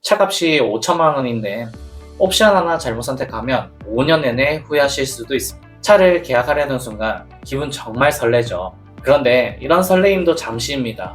차값이 5천만 원인데 옵션 하나 잘못 선택하면 5년 내내 후회하실 수도 있습니다. 차를 계약하려는 순간 기분 정말 설레죠. 그런데 이런 설레임도 잠시입니다.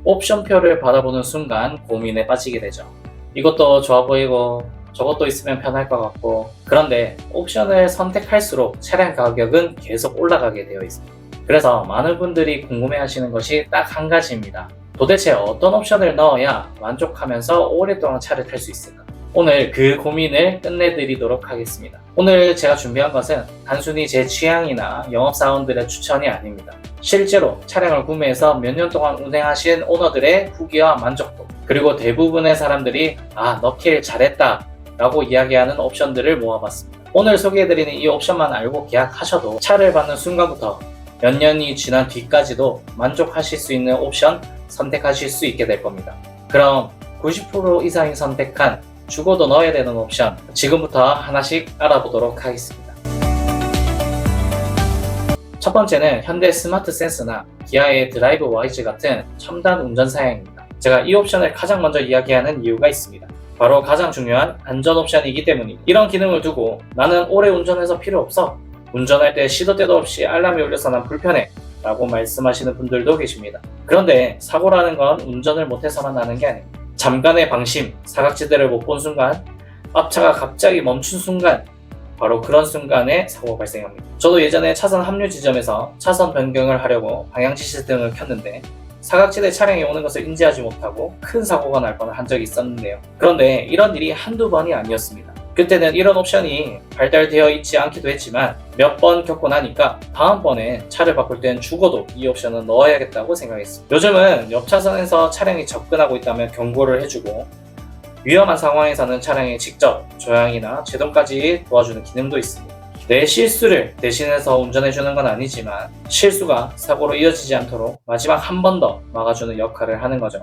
옵션표를 받아보는 순간 고민에 빠지게 되죠. 이것도 좋아 보이고 저것도 있으면 편할 것 같고, 그런데 옵션을 선택할수록 차량 가격은 계속 올라가게 되어 있습니다. 그래서 많은 분들이 궁금해하시는 것이 딱 한 가지입니다. 도대체 어떤 옵션을 넣어야 만족하면서 오랫동안 차를 탈 수 있을까? 오늘 그 고민을 끝내드리도록 하겠습니다. 오늘 제가 준비한 것은 단순히 제 취향이나 영업사원들의 추천이 아닙니다. 실제로 차량을 구매해서 몇 년 동안 운행하신 오너들의 후기와 만족도, 그리고 대부분의 사람들이 넣길 잘했다 라고 이야기하는 옵션들을 모아봤습니다. 오늘 소개해드리는 이 옵션만 알고 계약하셔도 차를 받는 순간부터 몇 년이 지난 뒤까지도 만족하실 수 있는 옵션 선택하실 수 있게 될 겁니다. 그럼 90% 이상이 선택한 죽어도 넣어야 되는 옵션, 지금부터 하나씩 알아보도록 하겠습니다. 첫 번째는 현대 스마트 센스나 기아의 드라이브 와이즈 같은 첨단 운전 사양입니다. 제가 이 옵션을 가장 먼저 이야기하는 이유가 있습니다. 바로 가장 중요한 안전 옵션이기 때문입니다. 이런 기능을 두고 나는 오래 운전해서 필요 없어, 운전할 때 시도 때도 없이 알람이 울려서 난 불편해 라고 말씀하시는 분들도 계십니다. 그런데 사고라는 건 운전을 못해서만 나는 게 아닙니다. 잠깐의 방심, 사각지대를 못 본 순간, 앞차가 갑자기 멈춘 순간, 바로 그런 순간에 사고가 발생합니다. 저도 예전에 차선 합류 지점에서 차선 변경을 하려고 방향지시 등을 켰는데 사각지대 차량이 오는 것을 인지하지 못하고 큰 사고가 날 뻔한 적이 있었는데요. 그런데 이런 일이 한두 번이 아니었습니다. 그때는 이런 옵션이 발달되어 있지 않기도 했지만 몇 번 겪고 나니까 다음번에 차를 바꿀 땐 죽어도 이 옵션은 넣어야겠다고 생각했습니다. 요즘은 옆 차선에서 차량이 접근하고 있다면 경고를 해주고, 위험한 상황에서는 차량에 직접 조향이나 제동까지 도와주는 기능도 있습니다. 내 실수를 대신해서 운전해주는 건 아니지만 실수가 사고로 이어지지 않도록 마지막 한 번 더 막아주는 역할을 하는 거죠.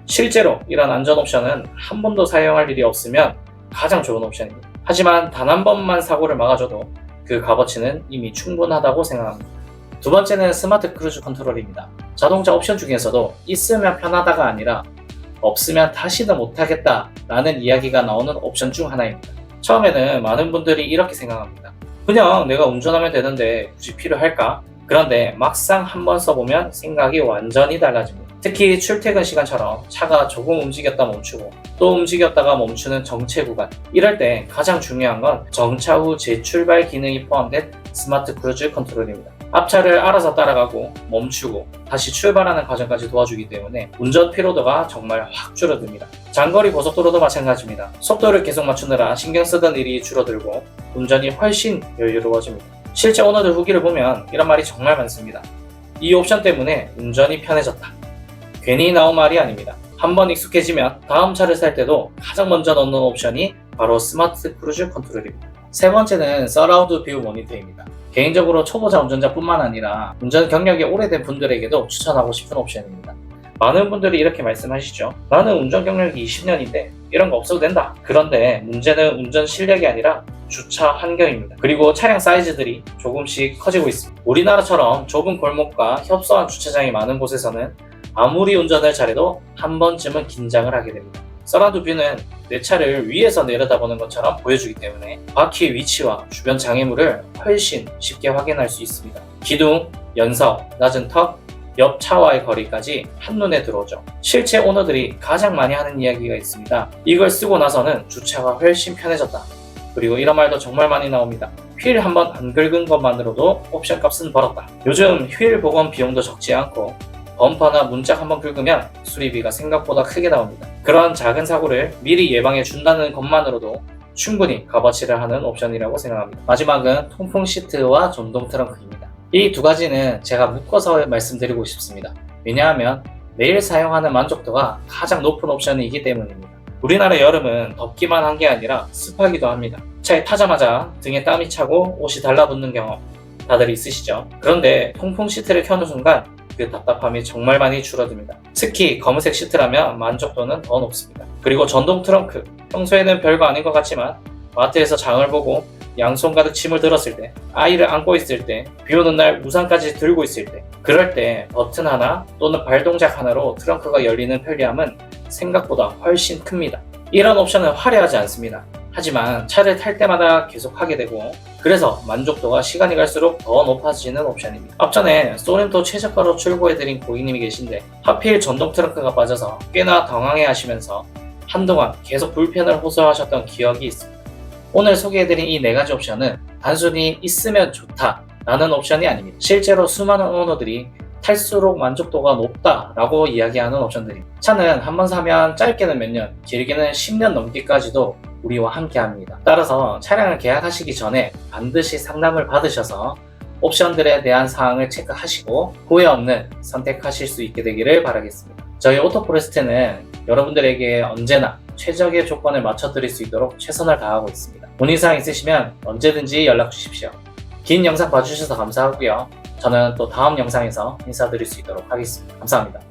실제로 이런 안전 옵션은 한 번도 사용할 일이 없으면 가장 좋은 옵션입니다. 하지만 단 한 번만 사고를 막아줘도 그 값어치는 이미 충분하다고 생각합니다. 두 번째는 스마트 크루즈 컨트롤입니다. 자동차 옵션 중에서도 있으면 편하다가 아니라 없으면 다시는 못하겠다 라는 이야기가 나오는 옵션 중 하나입니다. 처음에는 많은 분들이 이렇게 생각합니다. 그냥 내가 운전하면 되는데 굳이 필요할까? 그런데 막상 한번 써보면 생각이 완전히 달라집니다. 특히 출퇴근 시간처럼 차가 조금 움직였다 멈추고 또 움직였다가 멈추는 정체 구간, 이럴 때 가장 중요한 건 정차 후 재출발 기능이 포함된 스마트 크루즈 컨트롤입니다. 앞차를 알아서 따라가고 멈추고 다시 출발하는 과정까지 도와주기 때문에 운전 피로도가 정말 확 줄어듭니다. 장거리 고속도로도 마찬가지입니다. 속도를 계속 맞추느라 신경 쓰던 일이 줄어들고 운전이 훨씬 여유로워집니다. 실제 오너들 후기를 보면 이런 말이 정말 많습니다. 이 옵션 때문에 운전이 편해졌다. 괜히 나온 말이 아닙니다. 한번 익숙해지면 다음 차를 살 때도 가장 먼저 넣는 옵션이 바로 스마트 크루즈 컨트롤입니다. 세 번째는 서라운드 뷰 모니터입니다. 개인적으로 초보자 운전자뿐만 아니라 운전 경력이 오래된 분들에게도 추천하고 싶은 옵션입니다. 많은 분들이 이렇게 말씀하시죠. 나는 운전 경력이 20년인데 이런 거 없어도 된다. 그런데 문제는 운전 실력이 아니라 주차 환경입니다. 그리고 차량 사이즈들이 조금씩 커지고 있습니다. 우리나라처럼 좁은 골목과 협소한 주차장이 많은 곳에서는 아무리 운전을 잘해도 한 번쯤은 긴장을 하게 됩니다. 서라운드 뷰는 내 차를 위에서 내려다보는 것처럼 보여주기 때문에 바퀴 위치와 주변 장애물을 훨씬 쉽게 확인할 수 있습니다. 기둥, 연석, 낮은 턱, 옆 차와의 거리까지 한눈에 들어오죠. 실제 오너들이 가장 많이 하는 이야기가 있습니다. 이걸 쓰고 나서는 주차가 훨씬 편해졌다. 그리고 이런 말도 정말 많이 나옵니다. 휠 한번 안 긁은 것만으로도 옵션 값은 벌었다. 요즘 휠 복원 비용도 적지 않고 범퍼나 문짝 한번 긁으면 수리비가 생각보다 크게 나옵니다. 그런 작은 사고를 미리 예방해 준다는 것만으로도 충분히 값어치를 하는 옵션이라고 생각합니다. 마지막은 통풍 시트와 전동 트렁크입니다. 이 두 가지는 제가 묶어서 말씀드리고 싶습니다. 왜냐하면 매일 사용하는 만족도가 가장 높은 옵션이기 때문입니다. 우리나라 여름은 덥기만 한 게 아니라 습하기도 합니다. 차에 타자마자 등에 땀이 차고 옷이 달라붙는 경험 다들 있으시죠? 그런데 통풍 시트를 켜는 순간 그 답답함이 정말 많이 줄어듭니다. 특히 검은색 시트라면 만족도는 더 높습니다. 그리고 전동 트렁크, 평소에는 별거 아닌 것 같지만 마트에서 장을 보고 양손 가득 짐을 들었을 때, 아이를 안고 있을 때, 비 오는 날 우산까지 들고 있을 때, 그럴 때 버튼 하나 또는 발 동작 하나로 트렁크가 열리는 편리함은 생각보다 훨씬 큽니다. 이런 옵션은 화려하지 않습니다. 하지만 차를 탈 때마다 계속 하게 되고 그래서 만족도가 시간이 갈수록 더 높아지는 옵션입니다. 앞전에 소렌토 최저가로 출고해드린 고객님이 계신데 하필 전동 트렁크가 빠져서 꽤나 당황해 하시면서 한동안 계속 불편을 호소하셨던 기억이 있습니다. 오늘 소개해드린 이 4가지 옵션은 단순히 있으면 좋다 라는 옵션이 아닙니다. 실제로 수많은 오너들이 탈수록 만족도가 높다라고 이야기하는 옵션들입니다. 차는 한번 사면 짧게는 몇 년, 길게는 10년 넘기까지도 우리와 함께 합니다. 따라서 차량을 계약하시기 전에 반드시 상담을 받으셔서 옵션들에 대한 사항을 체크하시고 후회 없는 선택하실 수 있게 되기를 바라겠습니다. 저희 오토포레스트는 여러분들에게 언제나 최적의 조건을 맞춰드릴 수 있도록 최선을 다하고 있습니다. 문의사항 있으시면 언제든지 연락 주십시오. 긴 영상 봐주셔서 감사하고요. 저는 또 다음 영상에서 인사드릴 수 있도록 하겠습니다. 감사합니다.